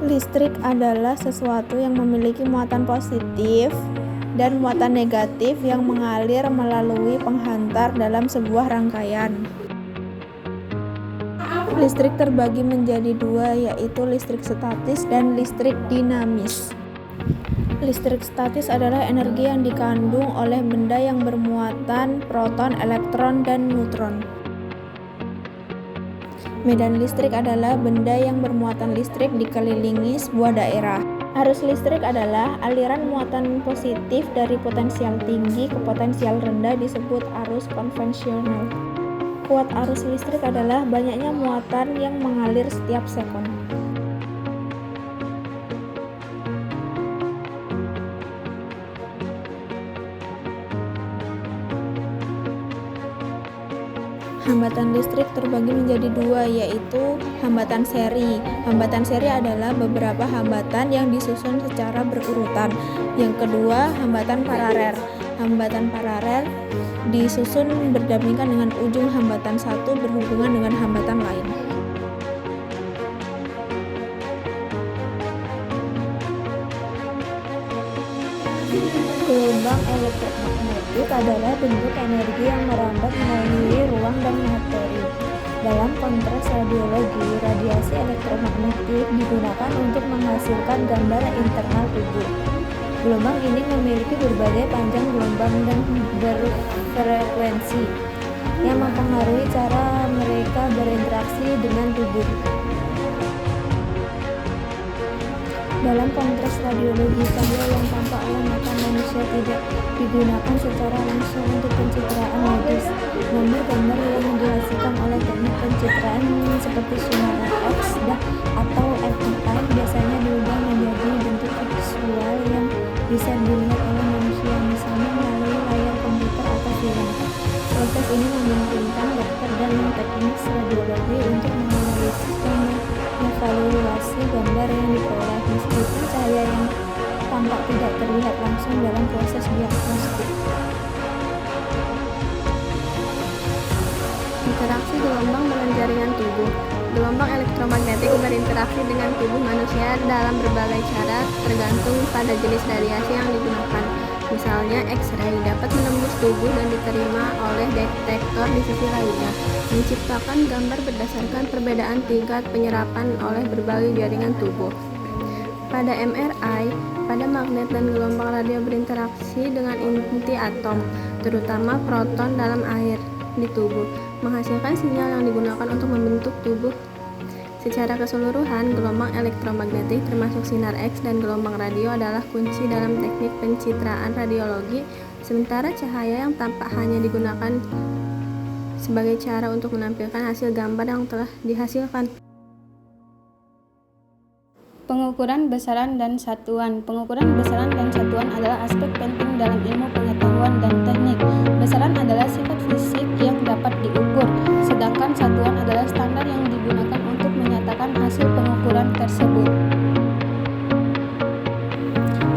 Listrik adalah sesuatu yang memiliki muatan positif dan muatan negatif yang mengalir melalui penghantar dalam sebuah rangkaian. Listrik terbagi menjadi dua, yaitu listrik statis dan listrik dinamis. Listrik statis adalah energi yang dikandung oleh benda yang bermuatan proton, elektron, dan neutron. Medan listrik adalah benda yang bermuatan listrik dikelilingi sebuah daerah. Arus listrik adalah aliran muatan positif dari potensial tinggi ke potensial rendah, disebut arus konvensional. Kuat arus listrik adalah banyaknya muatan yang mengalir setiap sekon. Hambatan listrik terbagi menjadi dua, yaitu hambatan seri. Hambatan seri adalah beberapa hambatan yang disusun secara berurutan. Yang kedua, hambatan paralel. Hambatan paralel disusun berdampingan dengan ujung hambatan satu berhubungan dengan hambatan lain. Gelombang elektromagnetik adalah bentuk energi yang merambat melalui ruang dan materi. Dalam konteks radiologi, radiasi elektromagnetik digunakan untuk menghasilkan gambar internal tubuh. Gelombang ini memiliki berbagai panjang gelombang dan berfrekuensi yang mempengaruhi cara mereka berinteraksi dengan tubuh. Dalam konteks radiologi, cahaya yang tampak oleh mata manusia tidak digunakan secara langsung untuk pencitraan medis. Gambar-gambar yang dihasilkan oleh teknik pencitraan seperti sinar X atau MRI biasanya diubah menjadi bentuk visual yang bisa dilihat oleh manusia, misalnya melalui layar komputer atau film. Proses ini memungkinkan dokter dan teknis radiologi untuk menganalisis dan mengevaluasi gambar yang diperoleh, meskipun cahaya yang tampak tidak terlihat langsung dalam proses diagnostik. Interaksi gelombang dengan jaringan tubuh. Gelombang elektromagnetik berinteraksi dengan tubuh manusia dalam berbagai cara tergantung pada jenis radiasi yang digunakan. Misalnya, X-ray dapat menembus tubuh dan diterima oleh detektor di sisi lainnya, menciptakan gambar berdasarkan perbedaan tingkat penyerapan oleh berbagai jaringan tubuh. Pada MRI, pada magnet dan gelombang radio berinteraksi dengan inti atom, terutama proton dalam air di tubuh, menghasilkan sinyal yang digunakan untuk membentuk tubuh. Secara keseluruhan, gelombang elektromagnetik termasuk sinar X dan gelombang radio adalah kunci dalam teknik pencitraan radiologi, sementara cahaya yang tampak hanya digunakan sebagai cara untuk menampilkan hasil gambar yang telah dihasilkan. Pengukuran besaran dan satuan. Pengukuran besaran dan satuan adalah aspek penting dalam ilmu pengetahuan dan teknik. Besaran adalah sifat fisik yang dapat diukur, sedangkan satuan adalah standar yang digunakan untuk menyatakan hasil pengukuran tersebut.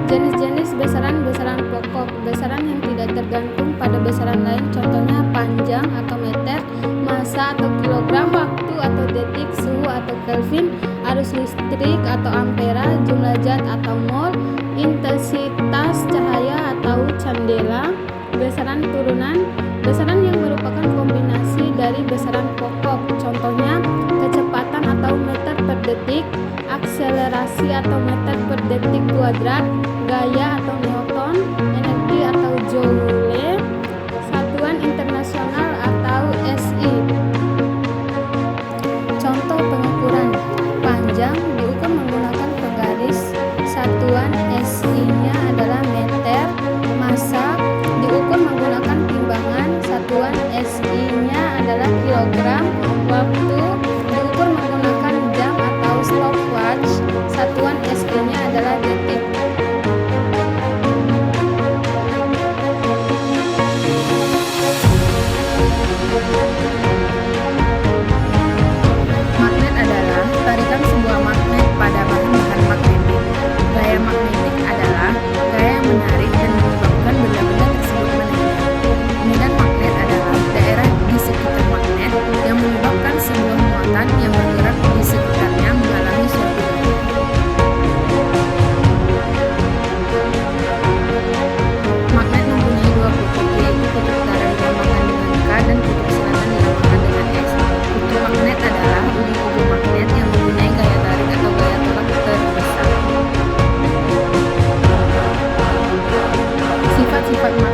Jenis-jenis besaran: besaran pokok, besaran yang tidak tergantung pada besaran lain, contohnya panjang atau meter, massa atau kilogram, waktu atau detik, suhu atau Kelvin, arus listrik atau ampera, jumlah zat atau mol, intensitas cahaya atau candela. Besaran turunan, besaran yang merupakan kombinasi dari besaran pokok, contohnya kecepatan atau meter per detik, akselerasi atau meter per detik kuadrat, gaya atau newton, energi atau joule, satuan internasional atau SI. Contoh pengukuran: panjang diukur menggunakan penggaris, satuan SI-nya adalah meter, massa diukur menggunakan timbangan, satuan SI-nya adalah kilogram, waktu diukur menggunakan jam atau stopwatch, satuan SI-nya adalah detik. bersifat makro